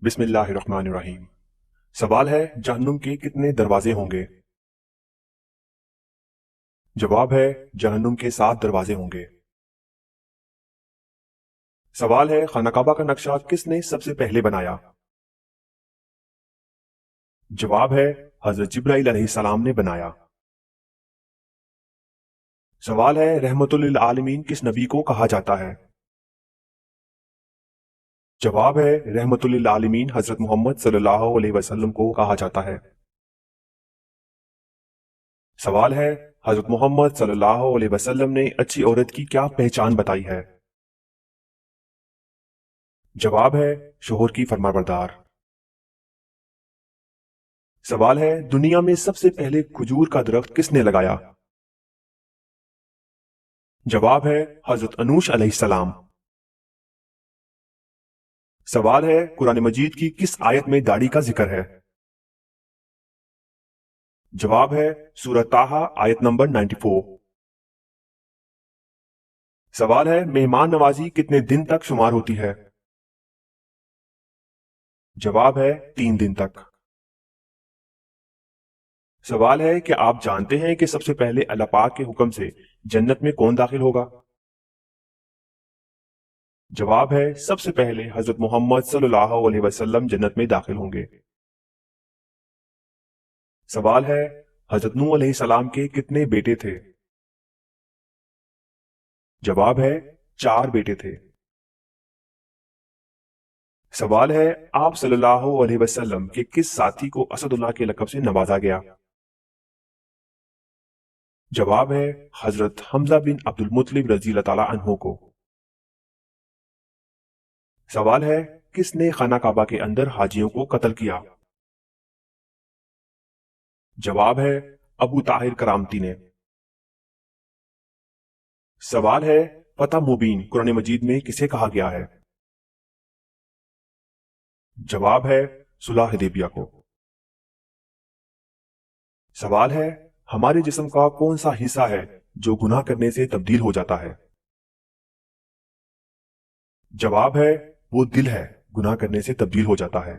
بسم اللہ الرحمن الرحیم۔ سوال ہے جہنم کے کتنے دروازے ہوں گے؟ جواب ہے جہنم کے 7 دروازے ہوں گے۔ سوال ہے خانہ کعبہ کا نقشہ کس نے سب سے پہلے بنایا؟ جواب ہے حضرت جبرائیل علیہ السلام نے بنایا۔ سوال ہے رحمت للعالمین کس نبی کو کہا جاتا ہے؟ جواب ہے رحمت للعالمین حضرت محمد صلی اللہ علیہ وسلم کو کہا جاتا ہے۔ سوال ہے حضرت محمد صلی اللہ علیہ وسلم نے اچھی عورت کی کیا پہچان بتائی ہے؟ جواب ہے شوہر کی فرمانبردار۔ سوال ہے دنیا میں سب سے پہلے کھجور کا درخت کس نے لگایا؟ جواب ہے حضرت انوش علیہ السلام۔ سوال ہے قرآن مجید کی کس آیت میں داڑھی کا ذکر ہے؟ جواب ہے سورہ طٰہٰ آیت نمبر 94۔ سوال ہے مہمان نوازی کتنے دن تک شمار ہوتی ہے؟ جواب ہے 3 دن تک۔ سوال ہے کہ آپ جانتے ہیں کہ سب سے پہلے اللہ پاک کے حکم سے جنت میں کون داخل ہوگا؟ جواب ہے سب سے پہلے حضرت محمد صلی اللہ علیہ وسلم جنت میں داخل ہوں گے۔ سوال ہے حضرت نوح علیہ السلام کے کتنے بیٹے تھے؟ جواب ہے 4 بیٹے تھے۔ سوال ہے آپ صلی اللہ علیہ وسلم کے کس ساتھی کو اسد اللہ کے لقب سے نوازا گیا؟ جواب ہے حضرت حمزہ بن عبد المطلب رضی اللہ تعالیٰ عنہ کو۔ سوال ہے کس نے خانہ کعبہ کے اندر حاجیوں کو قتل کیا؟ جواب ہے ابو طاہر کرامتی نے۔ سوال ہے فتح مبین قرآن مجید میں کسے کہا گیا ہے؟ جواب ہے صلح حدیبیہ کو۔ سوال ہے ہمارے جسم کا کون سا حصہ ہے جو گناہ کرنے سے تبدیل ہو جاتا ہے؟ جواب ہے وہ دل ہے، گناہ کرنے سے تبدیل ہو جاتا ہے۔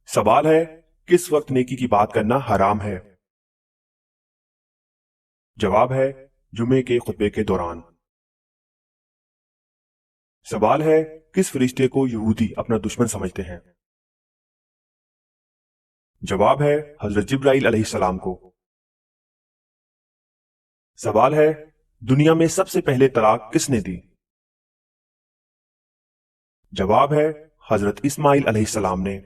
سوال ہے کس وقت نیکی کی بات کرنا حرام ہے؟ جواب ہے جمعے کے خطبے کے دوران۔ سوال ہے کس فرشتے کو یہودی اپنا دشمن سمجھتے ہیں؟ جواب ہے حضرت جبرائیل علیہ السلام کو۔ سوال ہے دنیا میں سب سے پہلے طلاق کس نے دی؟ جواب ہے حضرت اسماعیل علیہ السلام نے۔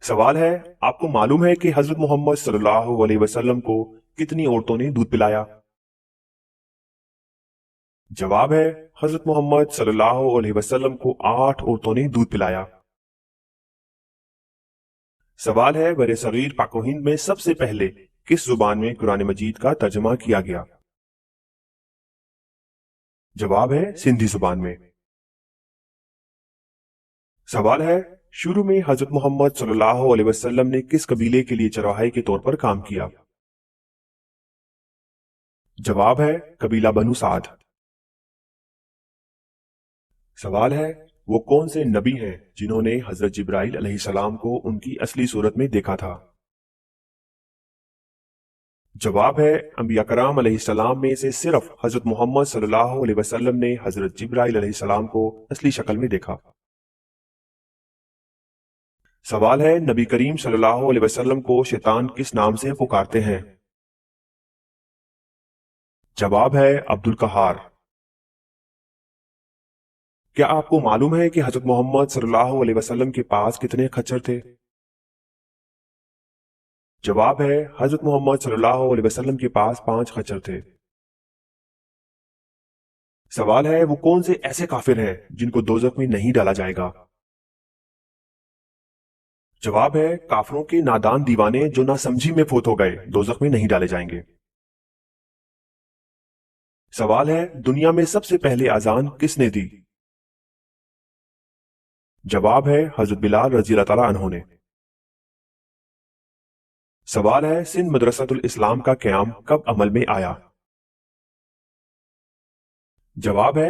سوال ہے آپ کو معلوم ہے کہ حضرت محمد صلی اللہ علیہ وسلم کو کتنی عورتوں نے دودھ پلایا؟ جواب ہے حضرت محمد صلی اللہ علیہ وسلم کو 8 عورتوں نے دودھ پلایا۔ سوال ہے بر صغیر پاک و ہند میں سب سے پہلے کس زبان میں قرآن مجید کا ترجمہ کیا گیا؟ جواب ہے سندھی زبان میں۔ سوال ہے شروع میں حضرت محمد صلی اللہ علیہ وسلم نے کس قبیلے کے لیے چرواہے کے طور پر کام کیا؟ جواب ہے قبیلہ بنو سعد۔ سوال ہے وہ کون سے نبی ہیں جنہوں نے حضرت جبرائیل علیہ السلام کو ان کی اصلی صورت میں دیکھا تھا؟ جواب ہے انبیاء کرام علیہ السلام میں سے صرف حضرت محمد صلی اللہ علیہ وسلم نے حضرت جبرائیل علیہ السلام کو اصلی شکل میں دیکھا۔ سوال ہے نبی کریم صلی اللہ علیہ وسلم کو شیطان کس نام سے پکارتے ہیں؟ جواب ہے عبد القہار۔ کیا آپ کو معلوم ہے کہ حضرت محمد صلی اللہ علیہ وسلم کے پاس کتنے خچر تھے؟ جواب ہے حضرت محمد صلی اللہ علیہ وسلم کے پاس 5 خچر تھے۔ سوال ہے وہ کون سے ایسے کافر ہیں جن کو دوزخ میں نہیں ڈالا جائے گا؟ جواب ہے کافروں کے نادان دیوانے جو نہ سمجھی میں فوت ہو گئے دوزخ میں نہیں ڈالے جائیں گے۔ سوال ہے دنیا میں سب سے پہلے اذان کس نے دی؟ جواب ہے حضرت بلال رضی اللہ تعالیٰ عنہ نے۔ سوال ہے سندھ مدرسۃ الاسلام کا قیام کب عمل میں آیا؟ جواب ہے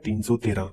313।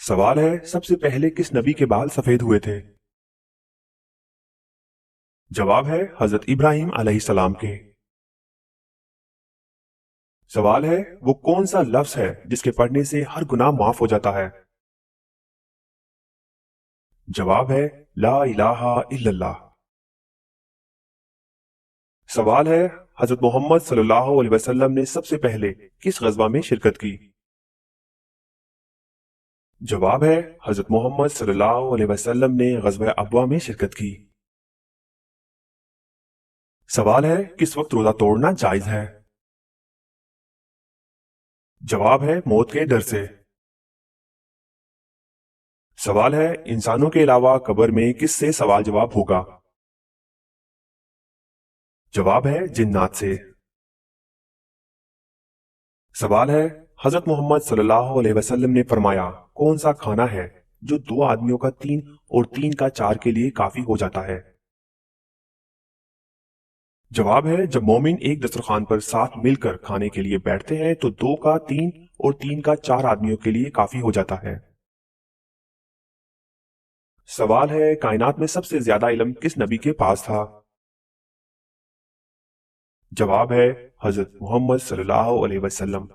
سوال ہے سب سے پہلے کس نبی کے بال سفید ہوئے تھے؟ جواب ہے حضرت ابراہیم علیہ السلام کے۔ سوال ہے وہ کون سا لفظ ہے جس کے پڑھنے سے ہر گناہ معاف ہو جاتا ہے؟ جواب ہے لا الہ الا اللہ۔ سوال ہے حضرت محمد صلی اللہ علیہ وسلم نے سب سے پہلے کس غزوہ میں شرکت کی؟ جواب ہے حضرت محمد صلی اللہ علیہ وسلم نے غزوہ ابوا میں شرکت کی۔ سوال ہے کس وقت روزہ توڑنا جائز ہے؟ جواب ہے موت کے ڈر سے۔ سوال ہے انسانوں کے علاوہ قبر میں کس سے سوال جواب ہوگا؟ جواب ہے جنات سے۔ سوال ہے حضرت محمد صلی اللہ علیہ وسلم نے فرمایا کون سا کھانا ہے جو 2 آدمیوں کا 3 اور 3 کا 4 کے لیے کافی ہو جاتا ہے؟ جواب ہے جب مومن ایک دسترخوان پر ساتھ مل کر کھانے کے لیے بیٹھتے ہیں تو 2 کا 3 اور 3 کا 4 آدمیوں کے لیے کافی ہو جاتا ہے۔ سوال ہے کائنات میں سب سے زیادہ علم کس نبی کے پاس تھا؟ جواب ہے حضرت محمد صلی اللہ علیہ وسلم۔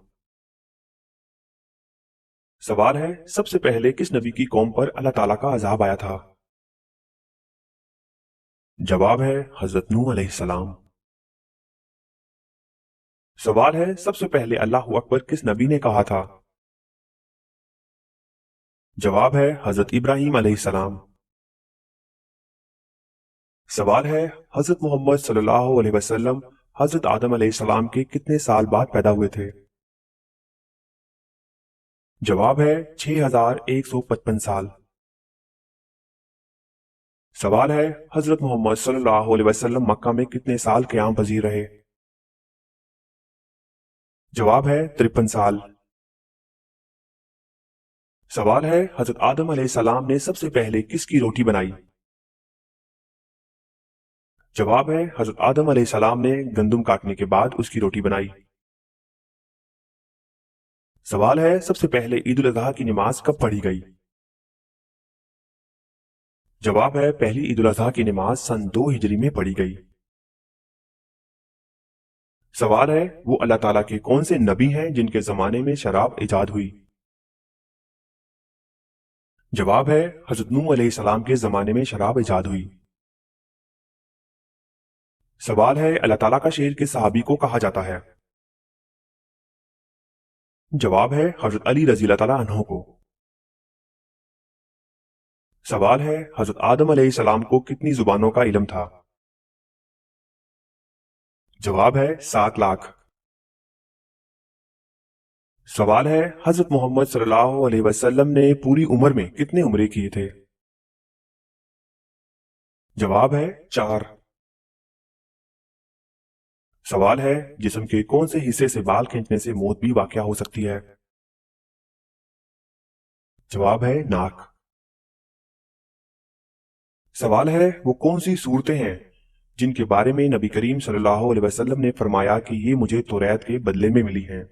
سوال ہے سب سے پہلے کس نبی کی قوم پر اللہ تعالیٰ کا عذاب آیا تھا؟ جواب ہے حضرت نوح علیہ السلام۔ سوال ہے سب سے پہلے اللہ اکبر کس نبی نے کہا تھا؟ جواب ہے حضرت ابراہیم علیہ السلام۔ سوال ہے حضرت محمد صلی اللہ علیہ وسلم حضرت آدم علیہ السلام کے کتنے سال بعد پیدا ہوئے تھے؟ جواب ہے 6155 سال۔ سوال ہے حضرت محمد صلی اللہ علیہ وسلم مکہ میں کتنے سال قیام پذیر رہے؟ جواب ہے 53 سال۔ سوال ہے حضرت آدم علیہ السلام نے سب سے پہلے کس کی روٹی بنائی؟ جواب ہے حضرت آدم علیہ السلام نے گندم کاٹنے کے بعد اس کی روٹی بنائی۔ سوال ہے سب سے پہلے عید الاضحیٰ کی نماز کب پڑھی گئی؟ جواب ہے پہلی عید الاضحیٰ کی نماز سن 2 ہجری میں پڑھی گئی۔ سوال ہے وہ اللہ تعالیٰ کے کون سے نبی ہیں جن کے زمانے میں شراب ایجاد ہوئی؟ جواب ہے حضرت نوح علیہ السلام کے زمانے میں شراب ایجاد ہوئی۔ سوال ہے اللہ تعالیٰ کا شیر کس صحابی کو کہا جاتا ہے؟ جواب ہے حضرت علی رضی اللہ تعالیٰ عنہ کو۔ سوال ہے حضرت آدم علیہ السلام کو کتنی زبانوں کا علم تھا؟ جواب ہے 7 لاکھ۔ سوال ہے حضرت محمد صلی اللہ علیہ وسلم نے پوری عمر میں کتنے عمرے کیے تھے؟ جواب ہے 4۔ سوال ہے جسم کے کون سے حصے سے بال کھینچنے سے موت بھی واقع ہو سکتی ہے؟ جواب ہے ناک۔ سوال ہے وہ کون سی صورتیں ہیں جن کے بارے میں نبی کریم صلی اللہ علیہ وسلم نے فرمایا کہ یہ مجھے توریت کے بدلے میں ملی ہیں؟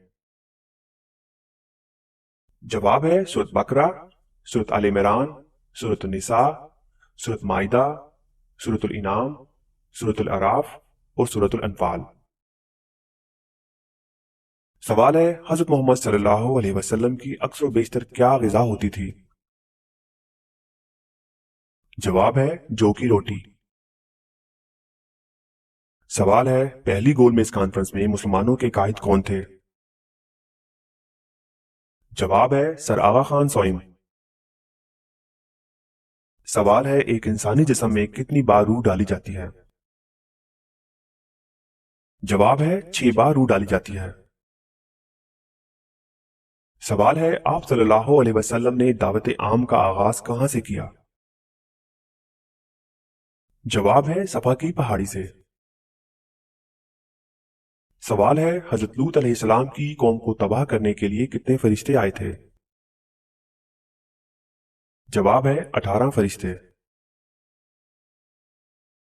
جواب ہے سورۃ بقرہ، سورۃ آل عمران، سورۃ النساء، سورۃ مائدہ، سورۃ الانعام، سورۃ الاعراف اور سورۃ الانفال۔ سوال ہے حضرت محمد صلی اللہ علیہ وسلم کی اکثر و بیشتر کیا غذا ہوتی تھی؟ جواب ہے جو کی روٹی۔ سوال ہے پہلی گول میز کانفرنس میں مسلمانوں کے قائد کون تھے؟ جواب ہے سر آغا خان سوئم۔ سوال ہے ایک انسانی جسم میں کتنی بار روح ڈالی جاتی ہے؟ جواب ہے 6 بار روح ڈالی جاتی ہے۔ سوال ہے آپ صلی اللہ علیہ وسلم نے دعوت عام کا آغاز کہاں سے کیا؟ جواب ہے صفا کی پہاڑی سے۔ سوال ہے حضرت لوط علیہ السلام کی قوم کو تباہ کرنے کے لیے کتنے فرشتے آئے تھے؟ جواب ہے 18 فرشتے۔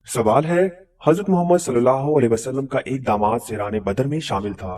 سوال ہے حضرت محمد صلی اللہ علیہ وسلم کا ایک داماد سیران بدر میں شامل تھا